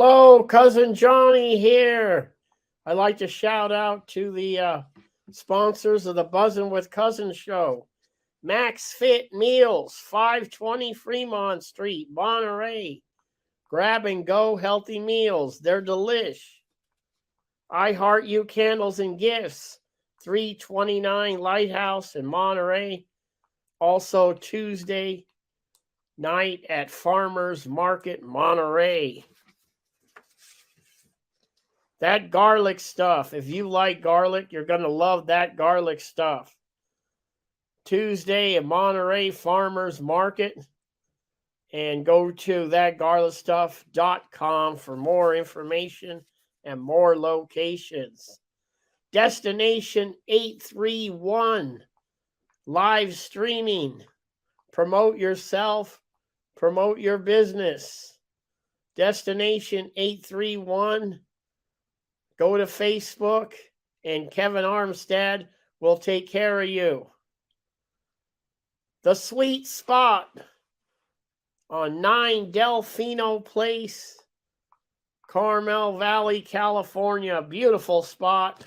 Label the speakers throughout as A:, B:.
A: Hello, Cousin Johnny here. I'd like to shout out to the sponsors of the Buzzin' with Cousin show. Max Fit Meals, 520 Fremont Street, Monterey. Grab and go healthy meals. They're delish. I Heart You Candles and Gifts, 329 Lighthouse in Monterey. Also Tuesday night at Farmers Market, Monterey. That garlic stuff, if you like garlic, you're going to love that garlic stuff. Tuesday at Monterey Farmers Market. And go to thatgarlicstuff.com for more information and more locations. Destination 831, live streaming. Promote yourself, promote your business. Destination 831. Go to Facebook, and Kevin Armstead will take care of you. The Sweet Spot on 9 Delfino Place, Carmel Valley, California. Beautiful spot.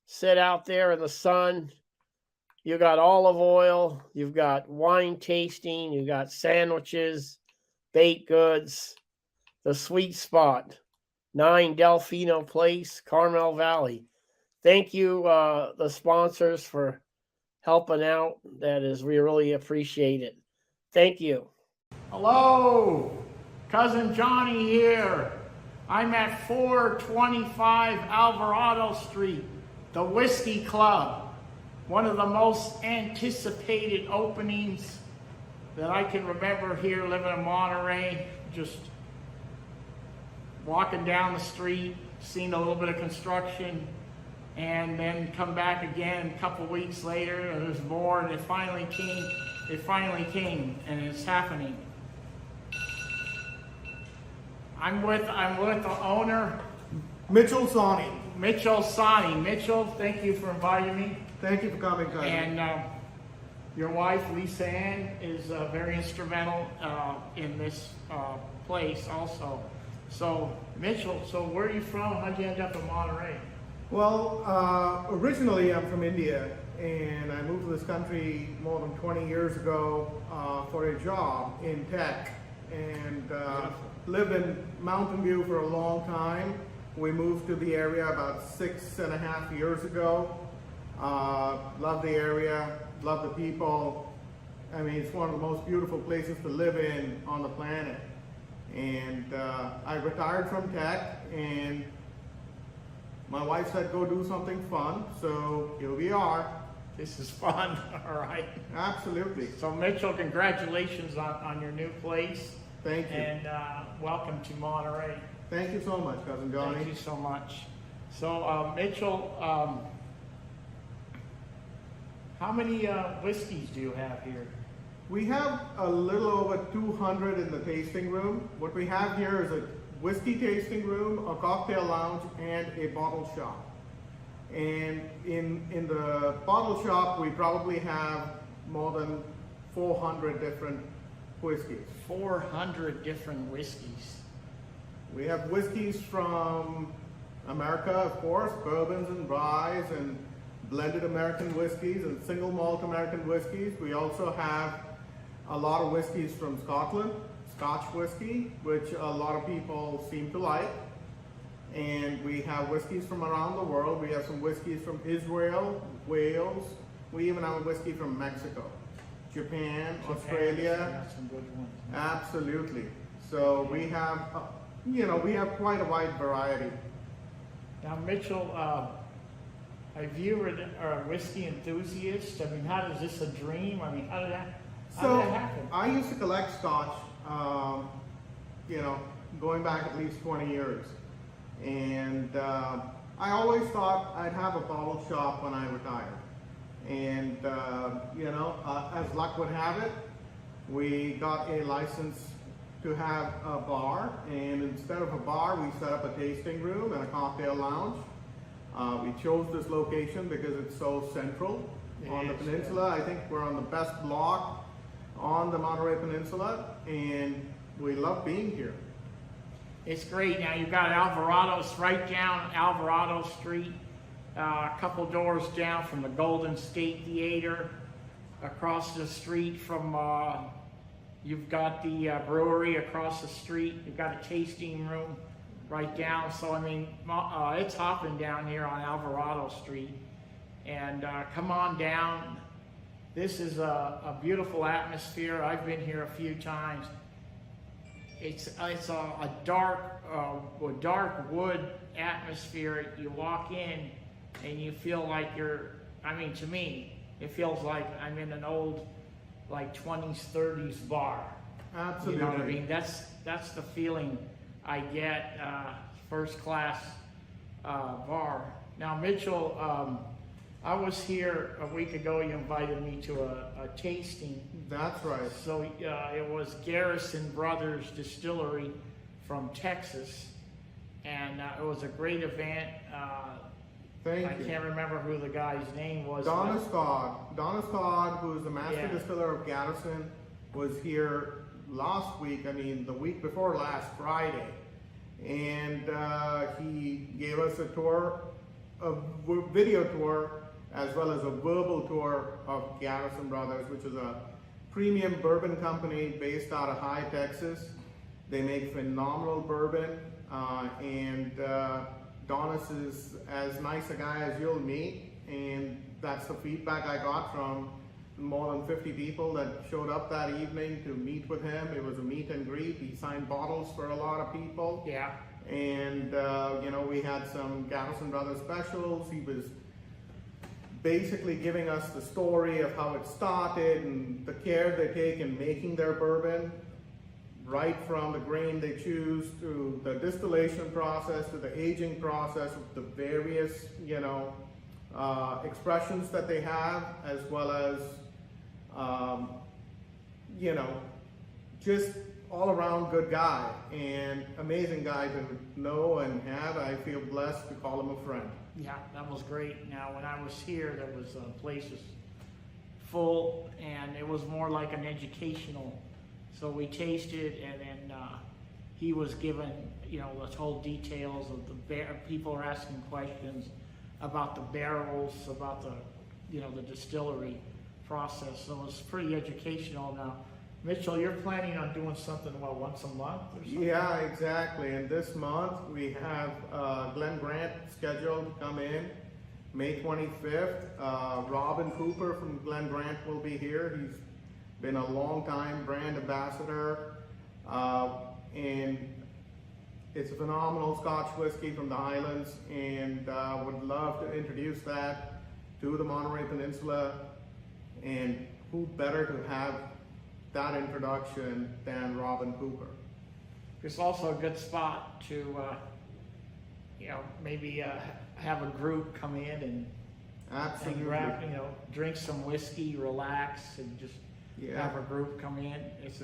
A: Sit out there in the sun. You got olive oil. You've got wine tasting. You got sandwiches, baked goods. The Sweet Spot. 9 Delfino Place, Carmel Valley. Thank you, the sponsors, for helping out. We really appreciate it. Thank you. Hello, Cousin Johnny here. I'm at 425 Alvarado Street, the Whisky Club. One of the most anticipated openings that I can remember here living in Monterey. Just walking down the street, seeing a little bit of construction, and then come back again a couple weeks later, and there's more, and it finally came, and it's happening. I'm with the owner,
B: Mitchel Sawhney.
A: Mitchel Sawhney. Mitchel, thank you for inviting me.
B: Thank you for coming, cousin.
A: And your wife, LisAnne, is very instrumental in this place also. So, Mitchel, where are you from? How'd you end up in Monterey?
B: Well, originally I'm from India, and I moved to this country more than 20 years ago for a job in tech, and lived in Mountain View for a long time. We moved to the area about 6.5 years ago. Love the area, love the people. I mean, it's one of the most beautiful places to live in on the planet. And I retired from tech, and my wife said go do something fun, so here we are.
A: This is fun, all right.
B: Absolutely.
A: So Mitchel, congratulations on your new place.
B: Thank you.
A: And welcome to Monterey.
B: Thank you so much, Cousin Johnny.
A: Thank you so much. So Mitchel, how many whiskeys do you have here?
B: We have a little over 200 in the tasting room. What we have here is a whiskey tasting room, a cocktail lounge, and a bottle shop. And in the bottle shop, we probably have more than 400 different whiskeys.
A: 400 different whiskeys.
B: We have whiskeys from America, of course, bourbons and ryes and blended American whiskeys and single malt American whiskeys. We also have a lot of whiskeys from Scotland, Scotch whiskey, which a lot of people seem to like. And we have whiskeys from around the world. We have some whiskeys from Israel, Wales. We even have a whiskey from Mexico, Japan, Australia.
A: Some good ones.
B: Absolutely. So we have, we have quite a wide variety.
A: Now, Mitchel, have you are a whiskey enthusiast? I mean, how is this a dream? I mean, how did that happen?
B: I used to collect Scotch, going back at least 20 years. And I always thought I'd have a bottle shop when I retired. And, as luck would have it, we got a license to have a bar. And instead of a bar, we set up a tasting room and a cocktail lounge. We chose this location because it's so central on the peninsula. I think we're on the best block on the Monterey Peninsula, and we love being here.
A: It's great. Now you've got Alvarado's right down Alvarado Street, a couple doors down from the Golden State Theater, across the street from, you've got the brewery across the street, you've got a tasting room right down. So I mean, it's hopping down here on Alvarado Street. And come on down. This is a beautiful atmosphere. I've been here a few times. It's a dark wood atmosphere. You walk in and you feel like you're, I mean, to me, it feels like I'm in an old, like 20s, 30s bar.
B: Absolutely.
A: You know what I mean? That's the feeling I get, first class bar. Now, Mitchell, I was here a week ago. You invited me to a tasting.
B: That's right.
A: So it was Garrison Brothers Distillery from Texas, and it was a great event.
B: Thank
A: I
B: you.
A: can't remember who the guy's name was.
B: Donna Scott, who's the master distiller of Garrison, was here last week. I mean, the week before last, Friday, and he gave us a tour, a video tour, as well as a verbal tour of Garrison Brothers, which is a premium bourbon company based out of High, Texas. They make phenomenal bourbon, and Donis is as nice a guy as you'll meet, and that's the feedback I got from more than 50 people that showed up that evening to meet with him. It was a meet and greet. He signed bottles for a lot of people.
A: Yeah.
B: And you know, we had some Garrison Brothers specials. He was basically giving us the story of how it started and the care they take in making their bourbon, right from the grain they choose to the distillation process to the aging process of the various, you know, expressions that they have, as well as, you know, just all around good guy and amazing guy to know and have. I feel blessed to call him a friend.
A: Yeah, that was great. Now, when I was here, there was places full, and it was more like an educational. So we tasted, and then he was given, you know, the whole details of the people are asking questions about the barrels, about the, you know, the distillery process. So it was pretty educational. Now, Mitchell, you're planning on doing something, what, once a month or something?
B: Yeah, exactly. And this month we have Glenn Grant scheduled to come in May 25th. Robin Cooper from Glenn Grant will be here. He's been a long time brand ambassador, and it's a phenomenal Scotch whiskey from the Highlands, and would love to introduce that to the Monterey Peninsula. And who better to have that introduction than Robin Cooper?
A: It's also a good spot to, you know, maybe have a group come in and
B: Absolutely.
A: you know, drink some whiskey, relax, and just have a group come in. It's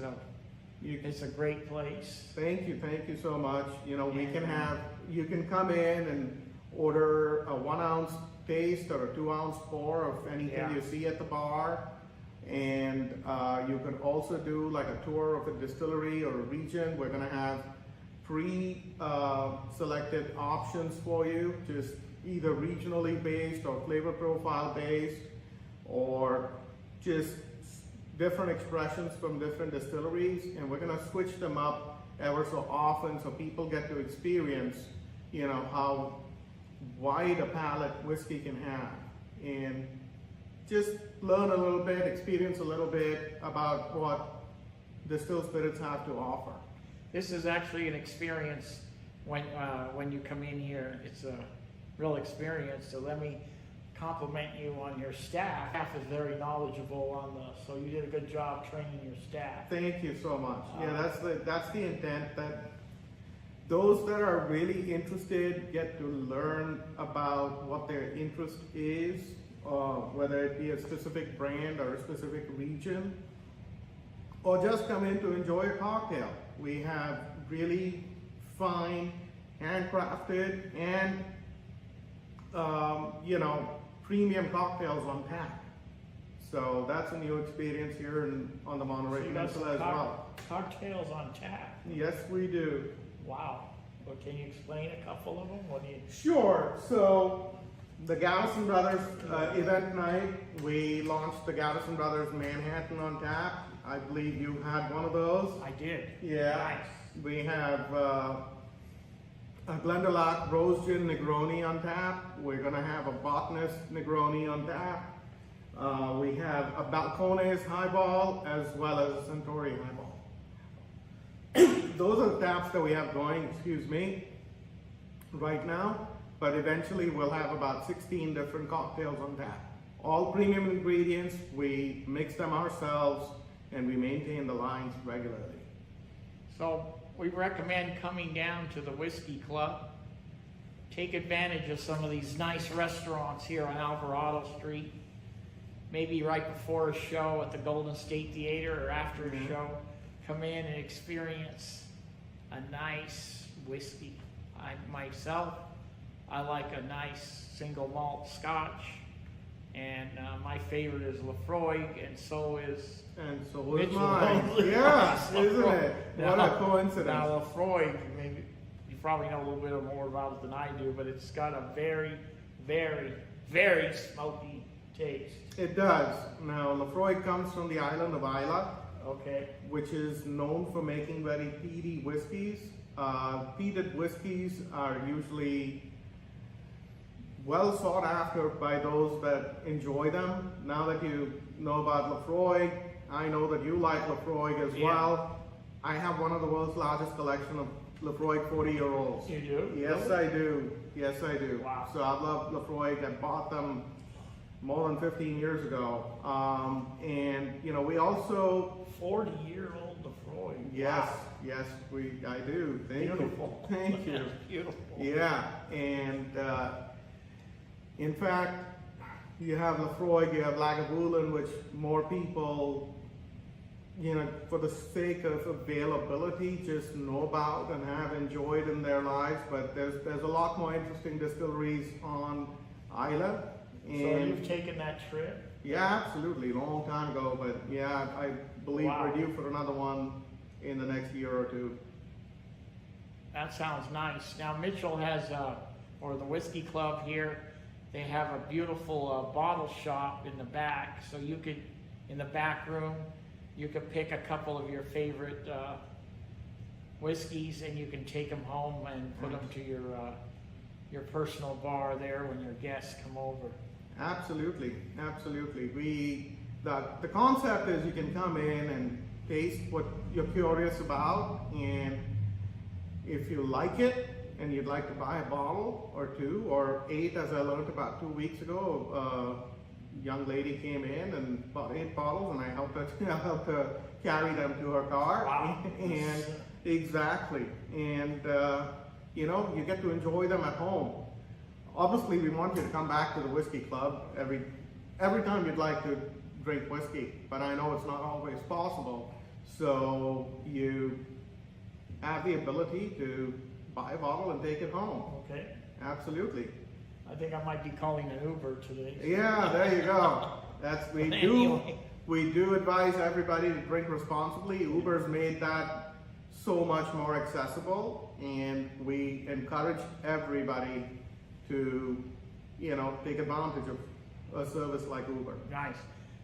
A: a great place.
B: Thank you so much. You know, we can have, you can come in and order a 1 ounce taste or a 2 ounce pour of anything you see at the bar. And you can also do like a tour of a distillery or a region. We're gonna have pre-selected options for you, just either regionally based or flavor profile based, or just different expressions from different distilleries. And we're gonna switch them up ever so often so people get to experience, you know, how wide a palette whiskey can have. And just learn a little bit, experience a little bit about what distilled spirits have to offer.
A: This is actually an experience when you come in here. It's a real experience. So let me compliment you on your staff. Staff is very knowledgeable on so you did a good job training your staff.
B: Thank you so much. Yeah, that's the intent, that those that are really interested get to learn about what their interest is, whether it be a specific brand or a specific region, or just come in to enjoy a cocktail. We have really fine, handcrafted, and you know, premium cocktails on tap. So that's a new experience here on the Monterey Peninsula as well.
A: Cocktails on tap.
B: Yes, we do.
A: Wow. Can you explain a couple of them? What do you?
B: Sure. So the Gallison Brothers event night, we launched the Gallison Brothers Manhattan on Tap. I believe you had one of those.
A: I did.
B: Yeah.
A: Nice.
B: We have a Glendalough Rose Gin Negroni on tap. We're gonna have a Botanist Negroni on tap. We have a Balcones Highball as well as a Centauri Highball. Those are the taps that we have going, excuse me, right now. But eventually we'll have about 16 different cocktails on tap. All premium ingredients, we mix them ourselves, and we maintain the lines regularly.
A: So we recommend coming down to the Whisky Club. Take advantage of some of these nice restaurants here on Alvarado Street. Maybe right before a show at the Golden State Theater or after a show. Come in and experience a nice whiskey. I like a nice single malt scotch. And my favorite is Lafroig, and so is
B: Mitchel. Mine. Yes, isn't it? What a coincidence.
A: Now Lafroig, maybe you probably know a little bit more about it than I do, but it's got a very, very, very smoky taste.
B: It does. Now Lafroig comes from the island of Isla,
A: okay,
B: which is known for making very peaty whiskeys. Peated whiskeys are usually well sought after by those that enjoy them. Now that you know about Lafroig, I know that you like Lafroig as well. I have one of the world's largest collection of Lafroig 40-year-olds.
A: You do?
B: Yes,
A: really?
B: I do. Yes, I do.
A: Wow.
B: So I love Lafroig. I bought them more than 15 years ago. And you know, we also
A: 40-year-old Lafroig.
B: Yes,
A: Wow.
B: yes, I do. Thank
A: Beautiful.
B: you. Thank you.
A: Beautiful.
B: Yeah, and in fact, you have Lafroig, you have Lagavulin, which more people, you know, for the sake of availability, just know about and have enjoyed in their lives. But there's a lot more interesting distilleries on Isla. And
A: So you've taken that trip?
B: yeah, absolutely, long time ago. But yeah, I believe
A: Wow.
B: we're due for another one in the next year or two.
A: That sounds nice. Now Mitchell has, or the Whisky Club here, they have a beautiful bottle shop in the back. So you could, in the back room, you could pick a couple of your favorite whiskeys, and you can take them home and put them to your personal bar there when your guests come over.
B: Absolutely, absolutely. The concept is you can come in and taste what you're curious about, and if you like it and you'd like to buy a bottle or two or 8, as I learned about 2 weeks ago, a young lady came in and bought 8 bottles, and I helped her carry them to her car.
A: Wow.
B: And exactly, and you know, you get to enjoy them at home. Obviously, we want you to come back to the Whisky Club every time you'd like to drink whiskey, but I know it's not always possible. So you have the ability to buy a bottle and take it home.
A: Okay.
B: Absolutely.
A: I think I might be calling an Uber today.
B: Yeah, there you go.
A: Anyway.
B: We do advise everybody to drink responsibly. Uber's made that so much more accessible, and we encourage everybody to, you know, take advantage of a service like Uber.
A: Nice.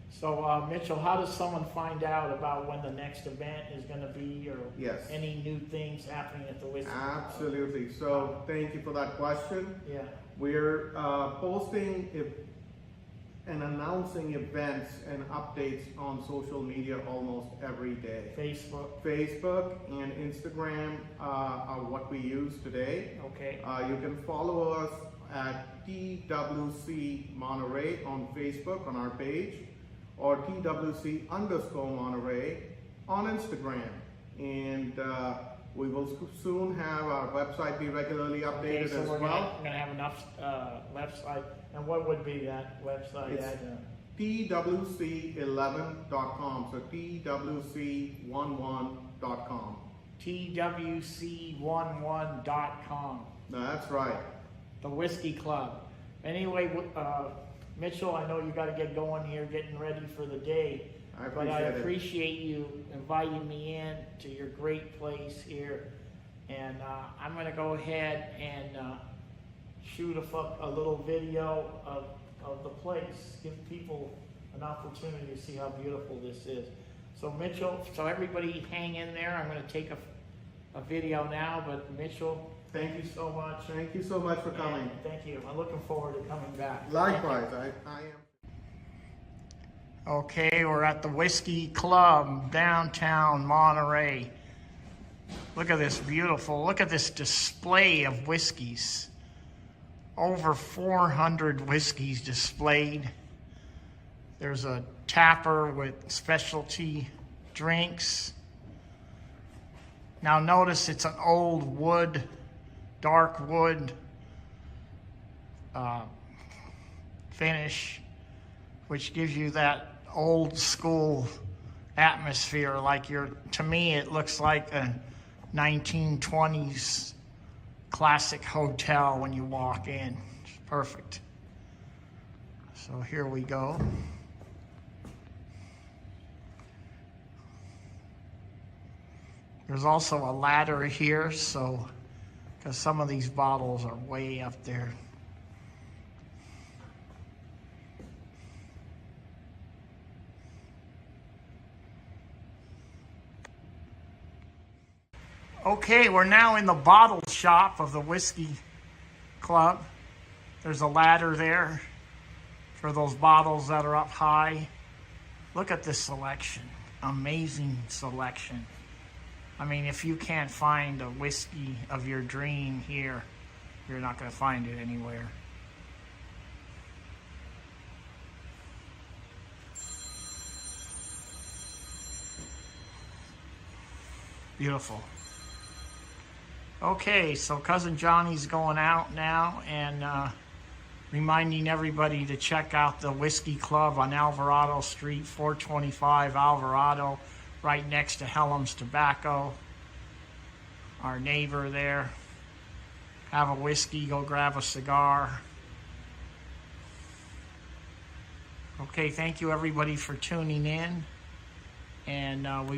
A: So Mitchell, how does someone find out about when the next event is going to be, or
B: Yes.
A: any new things happening at the Whisky Club?
B: Absolutely. So thank you for that question.
A: Yeah.
B: We're posting and announcing events and updates on social media almost every day. Facebook and Instagram are what we use today.
A: Okay.
B: You can follow us at TWC Monterey on Facebook on our page, or TWC_Monterey on Instagram. And we will soon have our website be regularly updated
A: Okay, so
B: as
A: we're
B: well.
A: going to have enough website. And what would be that website?
B: It's TWC11.com. So TWC11.com.
A: TWC11.com.
B: That's right.
A: The Whisky Club. Anyway, Mitchell, I know you got to get going here, getting ready for the day.
B: I
A: But I
B: appreciate it.
A: appreciate you inviting me in to your great place here And I'm going to go ahead and shoot a little video of the place, give people an opportunity to see how beautiful this is. So Mitchell, so everybody hang in there. I'm going to take a video now, but Mitchell, thank you so much.
B: Thank you so much for coming.
A: And thank you. I'm looking forward to coming back.
B: Likewise, I am.
A: Okay, we're at the Whisky Club, downtown Monterey. Look at this look at this display of whiskeys. Over 400 whiskeys displayed. There's a tapper with specialty drinks. Now notice it's an old wood, dark wood finish, which gives you that old school atmosphere. Like to me, it looks like a 1920s classic hotel when you walk in. It's perfect. So here we go. There's also a ladder here, so because some of these bottles are way up there. Okay, we're now in the bottle shop of the Whisky Club. There's a ladder there for those bottles that are up high. Look at this selection. Amazing selection. I mean, if you can't find a whiskey of your dream here, you're not going to find it anywhere. Beautiful. Okay, so Cousin Johnny's going out now and reminding everybody to check out the Whisky Club on Alvarado Street, 425 Alvarado, right next to Hellam's Tobacco. Our neighbor there. Have a whiskey, go grab a cigar. Okay, thank you everybody for tuning in, and we will